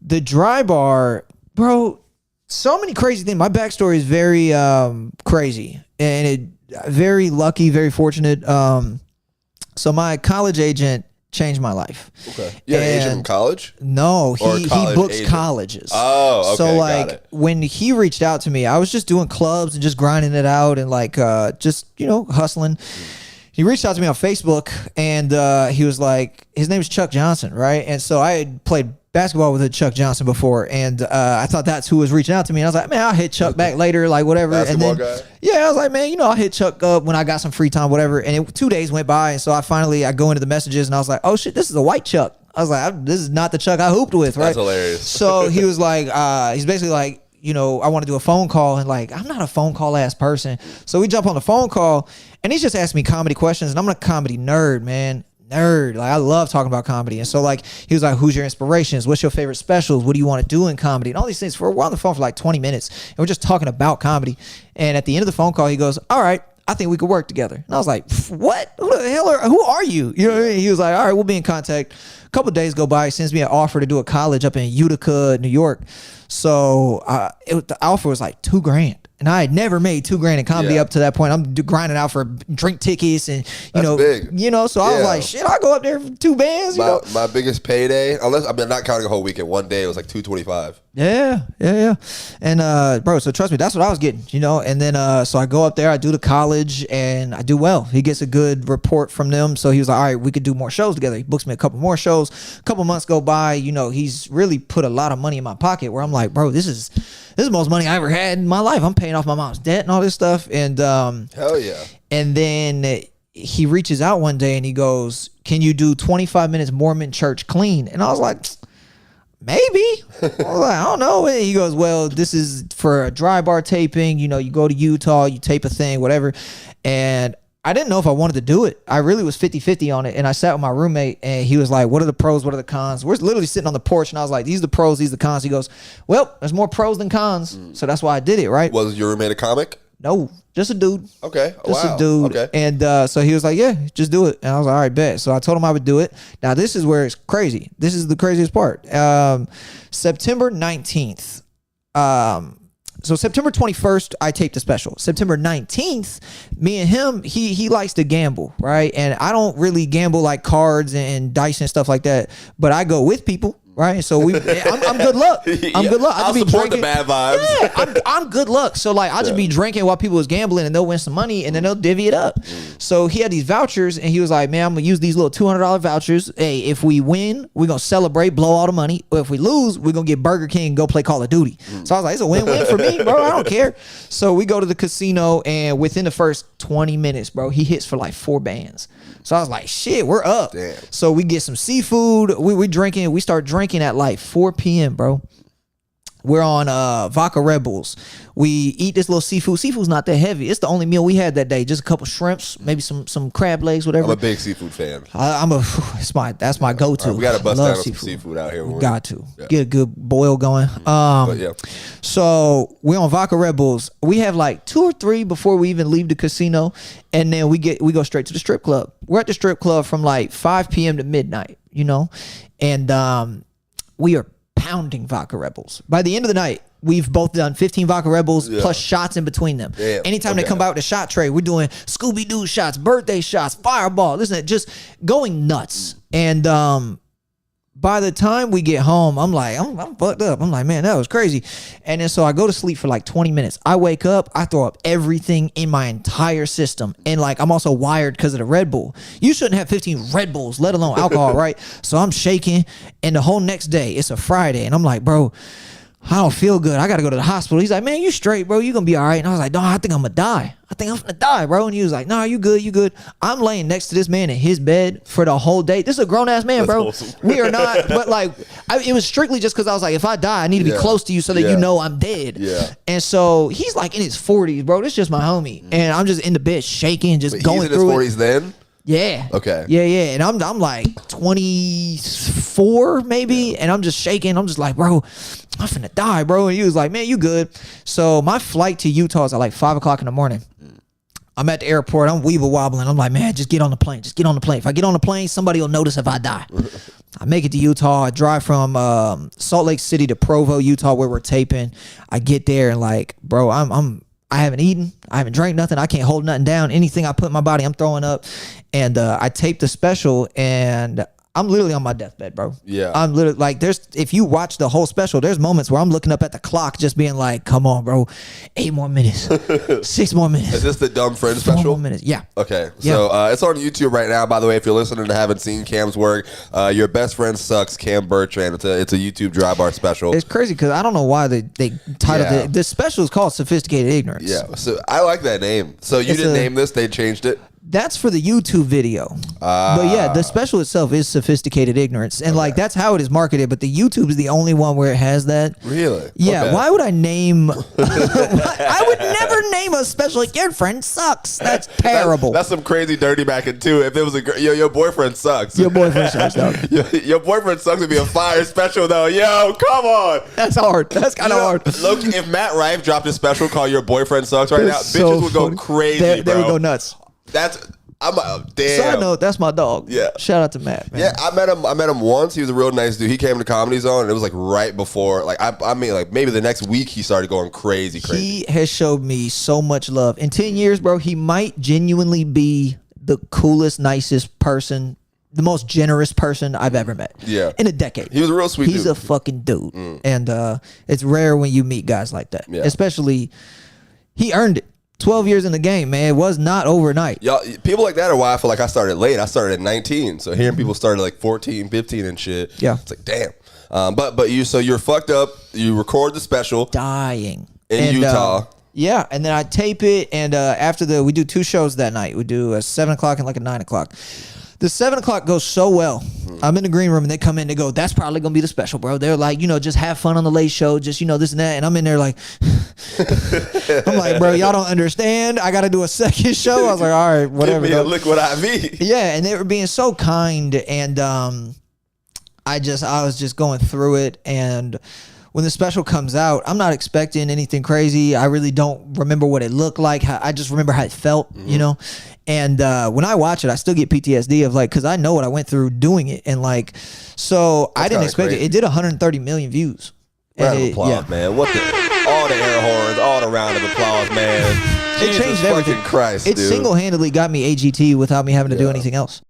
The DryBar, bro, so many crazy things. My backstory is very crazy and very lucky, very fortunate. So my college agent changed my life. Okay. Yeah, agent from college? No, he books agent? Colleges. Oh, okay. So like when he reached out to me, I was just doing clubs and just grinding it out and like just, hustling. He reached out to me on Facebook and he was like, his name is Chuck Johnson, right? And so I had played basketball with Chuck Johnson before, and I thought that's who was reaching out to me. And I was like, man, I'll hit Chuck back later, like whatever. Basketball and then, guy? Yeah, I was like, man, I'll hit Chuck up when I got some free time, whatever. And 2 days went by, and so I go into the messages, and I was like, oh shit, this is a white Chuck. I was like, this is not the Chuck I hooped with, right? That's hilarious. So he was like, he's basically like, I want to do a phone call, and like, I'm not a phone call ass person. So we jump on the phone call, and he's just asking me comedy questions, and I'm a comedy nerd, man. Like I love talking about comedy. And so like he was like, who's your inspirations? What's your favorite specials? What do you want to do in comedy? And all these things. For we're on the phone for like 20 minutes and we're just talking about comedy. And at the end of the phone call, he goes, all right, I think we could work together. And I was like, what? Who the hell who are you? You know what I mean? He was like, all right, we'll be in contact. A couple of days go by, he sends me an offer to do a college up in Utica, New York. So the offer was like $2,000. And I had never made $2,000 in comedy up to that point. I'm grinding out for drink tickets and big. So I was like, shit, I'll go up there for 2 bands. My biggest payday, not counting a whole weekend, one day it was like $225. Yeah. And bro, so trust me, that's what I was getting, And then so I go up there, I do the college, and I do well. He gets a good report from them, so he was like, all right, we could do more shows together. He books me a couple more shows. A couple months go by, he's really put a lot of money in my pocket. Where I'm like, bro, this is the most money I ever had in my life. I'm paying off my mom's debt and all this stuff. And hell yeah. And then he reaches out one day and he goes, can you do 25 minutes Mormon church clean? And I was like, maybe. I was like, I don't know. And he goes, well, this is for a DryBar taping. You go to Utah, you tape a thing, whatever. And I didn't know if I wanted to do it. I really was 50-50 on it. And I sat with my roommate and he was like, what are the pros? What are the cons? We're literally sitting on the porch and I was like, these are the pros, these are the cons. He goes, well, there's more pros than cons. So that's why I did it, right? Was your roommate a comic? No, just a dude. Okay. Just a dude. Okay. And so he was like, yeah, just do it. And I was like, all right, bet. So I told him I would do it. Now, this is where it's crazy. This is the craziest part. September 19th. So September 21st, I taped a special. September 19th, me and him, he likes to gamble, right? And I don't really gamble like cards and dice and stuff like that, but I go with people. Right, so I'm good luck. I'm good luck. I'll support the bad vibes. Yeah, I'm good luck. So like I'll just be drinking while people was gambling, and they'll win some money, and then they'll divvy it up. So he had these vouchers, and he was like, "Man, I'm gonna use these little $200 vouchers. Hey, if we win, we're gonna celebrate, blow all the money. Or if we lose, we're gonna get Burger King and go play Call of Duty." So I was like, "It's a win-win for me, bro. I don't care." So we go to the casino, and within the first 20 minutes, bro, he hits for like 4 bands. So I was like, shit, we're up. Damn. So we get some seafood. We drinking. We start drinking at like 4 p.m., bro. We're on vodka Red Bulls. We eat this little seafood. Seafood's not that heavy. It's the only meal we had that day. Just a couple shrimps, maybe some crab legs, whatever. I'm a big seafood fan. That's my go-to. Right, we got to bust down on some seafood out here. We got to get a good boil going. So we're on vodka Red Bulls. We have like 2 or 3 before we even leave the casino, and then we go straight to the strip club. We're at the strip club from like 5 p.m. to midnight, and we are pounding vodka Red Bulls. By the end of the night, we've both done 15 vodka Red Bulls plus shots in between them. Damn. Anytime they come out with a shot tray, we're doing Scooby-Doo shots, birthday shots, Fireball, this and that, just going nuts. And by the time we get home, I'm like, I'm fucked up. I'm like, man, that was crazy. And then so I go to sleep for like 20 minutes. I wake up, I throw up everything in my entire system. And like, I'm also wired because of the Red Bull. You shouldn't have 15 Red Bulls, let alone alcohol, right? So I'm shaking. And the whole next day, it's a Friday. And I'm like, bro, I don't feel good. I got to go to the hospital. He's like, man, you straight, bro. You going to be all right. And I was like, no, I think I'm going to die. I think I'm going to die, bro. And he was like, nah, you good. You good. I'm laying next to this man in his bed for the whole day. This is a grown-ass man, bro. Awesome. We are not. But like, it was strictly just because I was like, if I die, I need to be close to you so that you know I'm dead. Yeah. And so he's like in his 40s, bro. This is just my homie. And I'm just in the bed shaking, just going through it. He's in his 40s then? Yeah. Okay. Yeah. And I'm like 24 maybe, and I'm just shaking. I'm just like, bro, I'm finna die, bro. And he was like, man, you good. So my flight to Utah is at like 5 o'clock in the morning. I'm at the airport. I'm weeble wobbling. I'm like, man, just get on the plane. Just get on the plane. If I get on the plane, somebody will notice if I die. I make it to Utah. I drive from Salt Lake City to Provo, Utah, where we're taping. I get there and like, bro, I haven't eaten. I haven't drank nothing. I can't hold nothing down. Anything I put in my body, I'm throwing up. And I taped the special, and I'm literally on my deathbed, bro. Yeah. I'm literally like, if you watch the whole special, there's moments where I'm looking up at the clock just being like, come on, bro. 8 more minutes. 6 more minutes. Is this the Dumb Friend 4 special? more minutes. Yeah. Okay. So it's on YouTube right now, by the way. If you're listening and haven't seen Cam's work, Your Best Friend Sucks, Cam Bertrand. It's a YouTube DryBar special. It's crazy because I don't know why they titled it. This special is called Sophisticated Ignorance. Yeah. So I like that name. So you didn't name this, they changed it? That's for the YouTube video. But yeah, the special itself is Sophisticated Ignorance. And like, that's how it is marketed. But the YouTube is the only one where it has that. Really? Yeah. Okay. Why would I name... I would never name a special like, your friend sucks. That's terrible. That's some crazy dirty backing too. If it was your boyfriend sucks. Your boyfriend sucks, though. Your boyfriend sucks would be a fire special though. Yo, come on. That's hard. That's kind of hard. Loki, if Matt Rife dropped a special called Your Boyfriend Sucks right now, bitches would go crazy, They would go nuts. I'm damn. Side note, that's my dog. Yeah. Shout out to Matt, man. Yeah, I met him once. He was a real nice dude. He came to Comedy Zone, and it was like right before, like I mean, like maybe the next week he started going crazy. He has showed me so much love. In 10 years, bro, he might genuinely be the coolest, nicest person, the most generous person I've ever met. Yeah. In a decade. He was a real sweet dude. He's a fucking dude. And it's rare when you meet guys like that. Yeah. Especially, he earned it. 12 years in the game, man. It was not overnight. Y'all, people like that are why I feel like I started late. I started at 19. So hearing people started like 14, 15 and shit. Yeah. It's like, damn. But you're fucked up. You record the special. Dying. In Utah. Yeah. And then I tape it. And after we do 2 shows that night. We do a 7 o'clock and like a 9 o'clock. The 7 o'clock goes so well. I'm in the green room and they come in, they go, that's probably going to be the special, bro. They're like, just have fun on the late show. Just, this and that. And I'm in there like, I'm like, bro, y'all don't understand. I got to do a second show. I was like, all right, whatever. Give me a liquid IV. Yeah. And they were being so kind. And I was just going through it. And when the special comes out, I'm not expecting anything crazy. I really don't remember what it looked like. I just remember how it felt, And when I watch it, I still get PTSD of like, because I know what I went through doing it. And like, so I didn't expect it. It did 130 million views. Round of applause, man. All the air horns, all the round of applause, man. It changed everything. Christ, it dude. single-handedly got me AGT without me having to do anything else.